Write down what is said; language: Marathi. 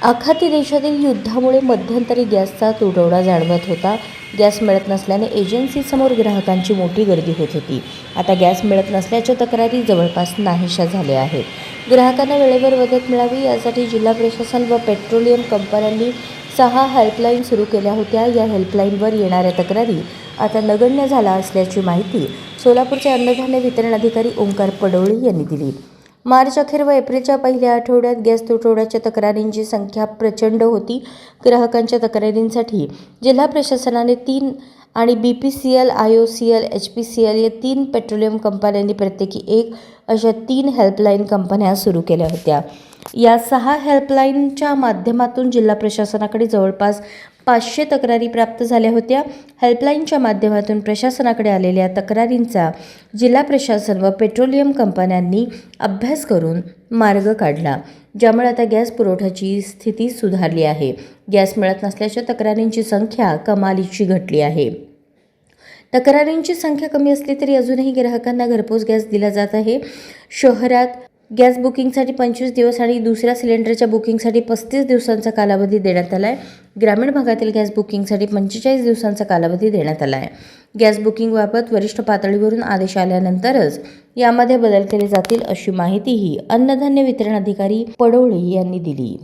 आखाती देशातील युद्धामुळे मध्यंतरी गॅसचा तुटवडा जाणवत होता. गॅस मिळत नसल्याने एजन्सीसमोर ग्राहकांची मोठी गर्दी होत होती. आता गॅस मिळत नसल्याच्या तक्रारी जवळपास नाहीशा झाल्या आहेत. ग्राहकांना वेळेवर मदत मिळावी यासाठी जिल्हा प्रशासन व पेट्रोलियम कंपन्यांनी 6 हेल्पलाईन सुरू केल्या होत्या. या हेल्पलाईनवर येणाऱ्या तक्रारी आता नगण्य झाल्या असल्याची माहिती सोलापूरचे अन्नधान्य वितरण अधिकारी ओंकार पडोळे यांनी दिली. मार्च अखेर व एप्रिलच्या पहिल्या आठवड्यात गॅस तुटवड्याच्या तक्रारींची संख्या प्रचंड होती. ग्राहकांच्या तक्रारींसाठी जिल्हा प्रशासनाने 3 आणि BPCL, IOCL, HPCL या 3 पेट्रोलियम कंपन्यांनी प्रत्येकी 1 अशा 3 हेल्पलाईन कंपन्या सुरू केल्या होत्या. या 6 हेल्पलाईनच्या माध्यमातून जिल्हा प्रशासनाकडे जवळपास 500 तक्रारी प्राप्त झाल्या होत्या. हेल्पलाईनच्या माध्यमातून प्रशासनाकडे आलेल्या तक्रारींचा जिल्हा प्रशासन व पेट्रोलियम कंपन्यांनी अभ्यास करून मार्ग काढला, ज्यामुळे आता गॅस पुरवठ्याची स्थिती सुधारली आहे. गॅस मिळत नसल्याच्या तक्रारींची संख्या कमालीची घटली आहे. तक्रारींची संख्या कमी असली तरी अजूनही ग्राहकांना घरपोच गॅस दिला जात आहे. शहरात गॅस बुकिंगसाठी 25 दिवस आणि दुसऱ्या सिलेंडरच्या बुकिंगसाठी 35 दिवसांचा कालावधी देण्यात आला आहे. ग्रामीण भागातील गॅस बुकिंगसाठी 45 दिवसांचा कालावधी देण्यात आला आहे. गॅस बुकिंगबाबत वरिष्ठ पातळीवरून आदेश आल्यानंतरच यामध्ये बदल केले जातील अशी माहितीही अन्नधान्य वितरण अधिकारी पडोळे यांनी दिली.